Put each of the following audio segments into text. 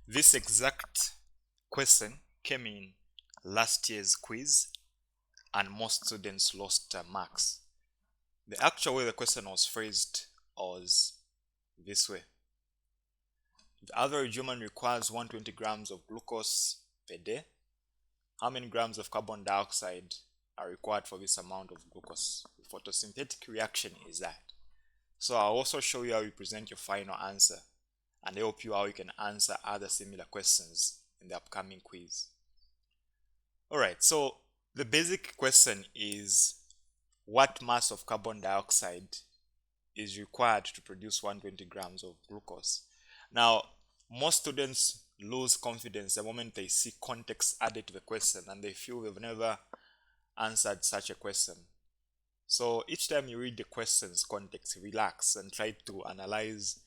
This exact question came in last year's quiz and most students lost marks. The actual way the question was phrased was this way. The average human requires 120 grams of glucose per day. How many grams of carbon dioxide are required for this amount of glucose? The photosynthetic reaction is that. So I'll also show you how you present your final answer and help you how you can answer other similar questions in the upcoming quiz. Alright, so the basic question is what mass of carbon dioxide is required to produce 120 grams of glucose? Now, most students lose confidence the moment they see context added to the question and they feel they've never answered such a question. So each time you read the question's context, relax and try to analyze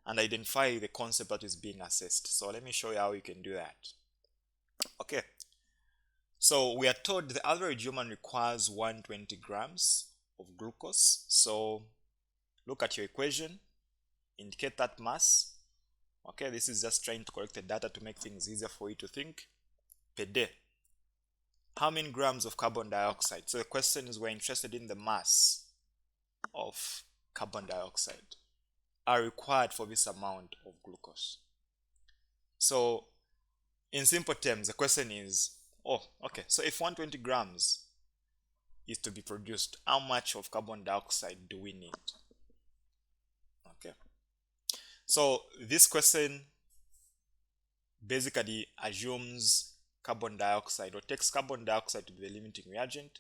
and identify the concept that is being assessed. So let me show you how you can do that. Okay. So we are told the average human requires 120 grams of glucose. So look at your equation, indicate that mass. Okay, this is just trying to collect the data to make things easier for you to think. Per day. How many grams of carbon dioxide? So the question is, we're interested in the mass of carbon dioxide are required for this amount of glucose. So in simple terms, the question is, so if 120 grams is to be produced, how much of carbon dioxide do we need? Okay. So this question basically assumes carbon dioxide or takes carbon dioxide to be the limiting reagent,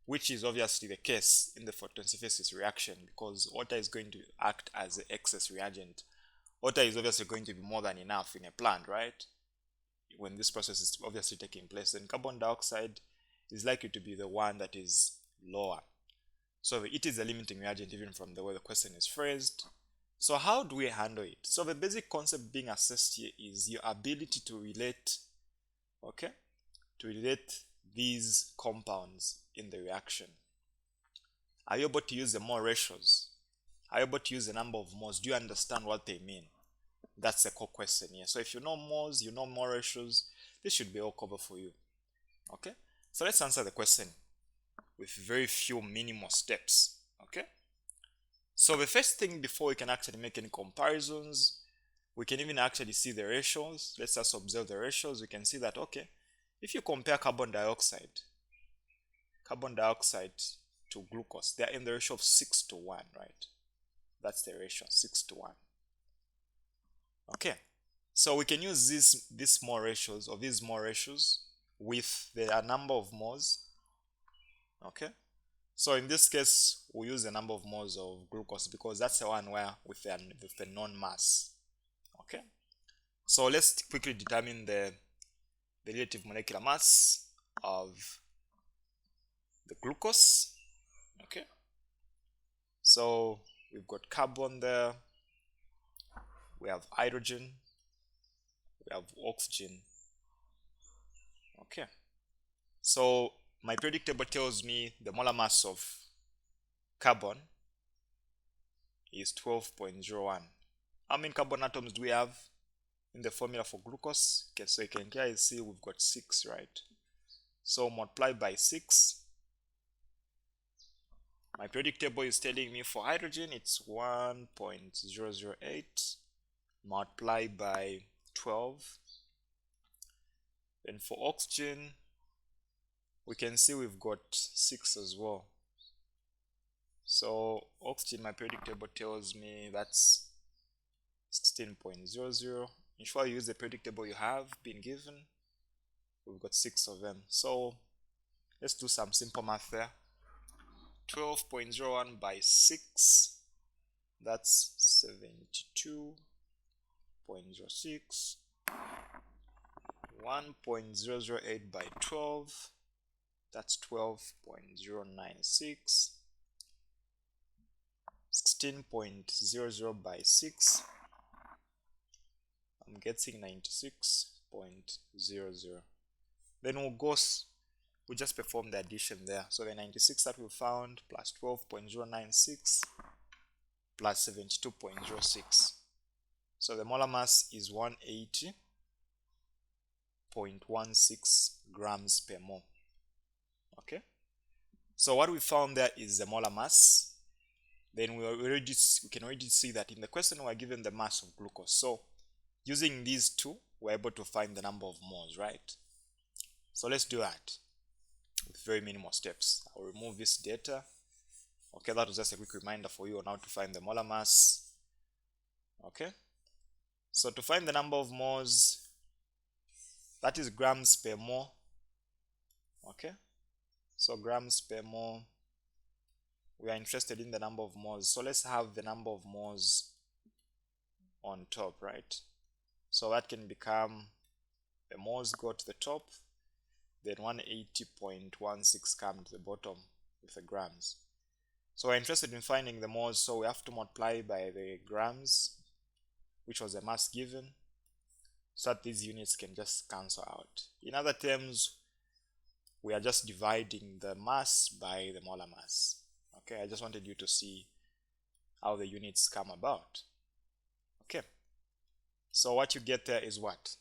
which is obviously the case in the photosynthesis reaction because water is going to act as the excess reagent. Water is obviously going to be more than enough in a plant, right? When this process is obviously taking place, then carbon dioxide is likely to be the one that is lower. So it is a limiting reagent even from the way the question is phrased. So how do we handle it? So the basic concept being assessed here is your ability to relate, these compounds in the reaction. Are you able to use the mole ratios? Are you able to use the number of moles? Do you understand what they mean? That's the core question here. So if you know moles, you know mole ratios, this should be all covered for you. Okay? So let's answer the question with very few minimal steps. Okay? So the first thing, before we can actually make any comparisons, we can even actually see the ratios. Let's just observe the ratios. We can see that, if you compare carbon dioxide to glucose, they're in the ratio of 6:1, right? That's the ratio, 6:1. Okay, so we can use these mole ratios with the number of moles. Okay, so in this case, we use the number of moles of glucose because that's the one where with the known mass. Okay, so let's quickly determine the relative molecular mass of the glucose. Okay, so we've got carbon there, we have hydrogen, we have oxygen. Okay, so my periodic table tells me the molar mass of carbon is 12.01. How many carbon atoms do we have in the formula for glucose? Okay, so you can clearly see we've got 6, right? So multiply by 6. My periodic table is telling me for hydrogen it's 1.008 multiplied by 12. And for oxygen, we can see we've got 6 as well. So oxygen, my periodic table tells me that's 16.00. Ensure you use the periodic table you have been given. We've got 6 of them. So let's do some simple math there. 12.01 by 6, that's 72.06. 1.008 by 12, that's 12.096. 16.00 by 6, I'm getting 96.00. Then we'll just perform the addition there. So the 96 that we found plus 12.096 plus 72.06. So the molar mass is 180 0.16 grams per mole. Okay, so what we found there is the molar mass. Then we can already see that in the question we're given the mass of glucose. So using these two, we're able to find the number of moles, right? So let's do that with very minimal steps. I'll remove this data. Okay, that was just a quick reminder for you on how to find the molar mass. Okay, so to find the number of moles, that is grams per mole. Okay, so grams per mole, we are interested in the number of moles, so let's have the number of moles on top, right? So that can become, the moles go to the top, then 180.16 come to the bottom with the grams. So we're interested in finding the moles, so we have to multiply by the grams, which was the mass given, so that these units can just cancel out. In other terms, we are just dividing the mass by the molar mass. Okay, I just wanted you to see how the units come about. Okay, so what you get there is what?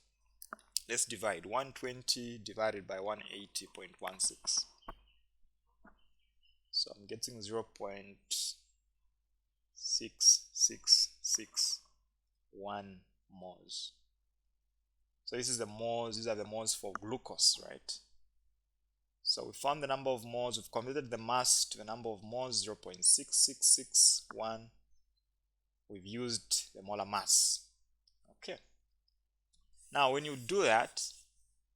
Let's divide 120 divided by 180.16. So I'm getting 0.6661 moles. So this is the moles, these are the moles for glucose, right? So we found the number of moles, we've converted the mass to the number of moles, 0.6661. We've used the molar mass. Okay. Now when you do that,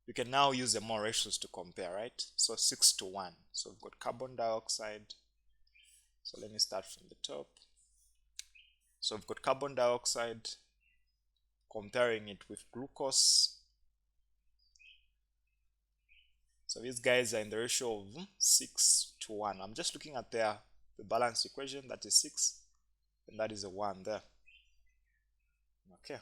you can now use the mole ratios to compare, right? So 6 to 1. So we've got carbon dioxide. So let me start from the top. So we've got carbon dioxide, comparing it with glucose. So these guys are in the ratio of 6 to 1. I'm just looking at the balanced equation, that is 6, and that is a 1 there. Okay.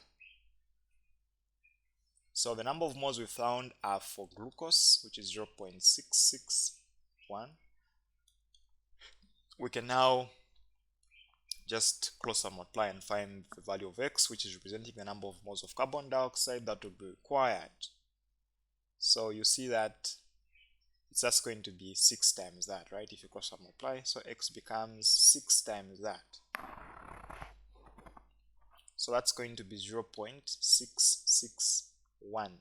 So the number of moles we found are for glucose, which is 0.661. We can now just closer multiply and find the value of x, which is representing the number of moles of carbon dioxide that would be required. So you see that it's just going to be 6 times that, right? If you cross multiply, so x becomes 6 times that. So that's going to be 0.661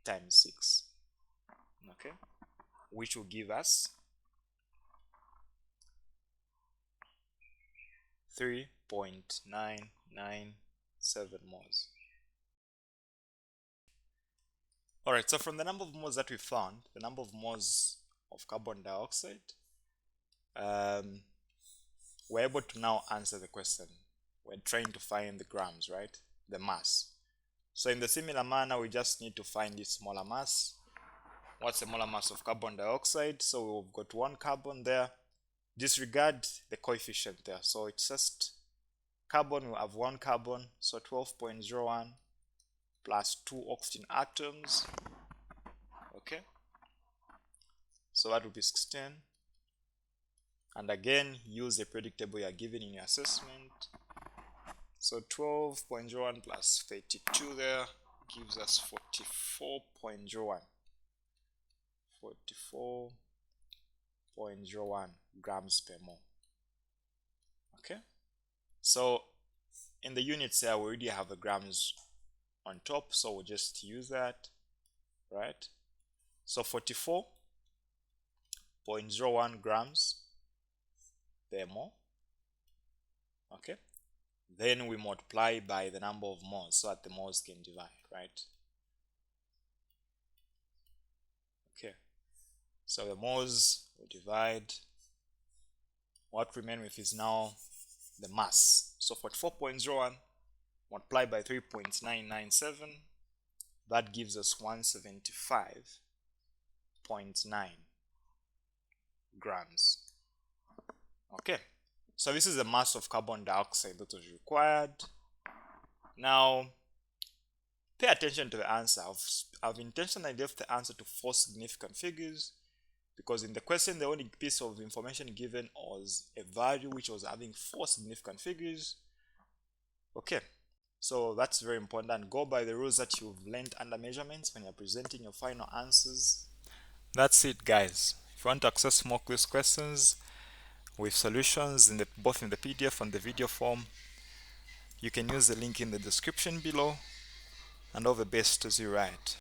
times 6. Okay, which will give us 3.997 moles. Alright, so from the number of moles that we found, the number of moles of carbon dioxide, we're able to now answer the question. We're trying to find the grams, right? The mass. So in the similar manner, we just need to find its molar mass. What's the molar mass of carbon dioxide? So we've got 1 carbon there. Disregard the coefficient there. So it's just carbon, we have 1 carbon, so 12.01 plus 2 oxygen atoms. Okay, so that will be 16. And again, use the periodic table you are given in your assessment. So 12.01 plus 32 there gives us 44.01. 44.01 grams per mole. Okay, so in the units here we already have the grams on top, so we'll just use that, right? So 44.01 grams per mole. Okay, then we multiply by the number of moles so that the moles can divide, right? Okay, so the moles will divide. What remains with is now the mass. So 44.01 multiplied by 3.997, that gives us 175.9 grams. Okay, so this is the mass of carbon dioxide that was required. Now pay attention to the answer. I've intentionally left the answer to 4 significant figures because in the question the only piece of information given was a value which was having 4 significant figures. Okay, So that's very important, and go by the rules that you've learned under measurements when you're presenting your final answers. That's it, guys. If you want to access more quiz questions with solutions both in the PDF and the video form, you can use the link in the description below, and all the best as you write.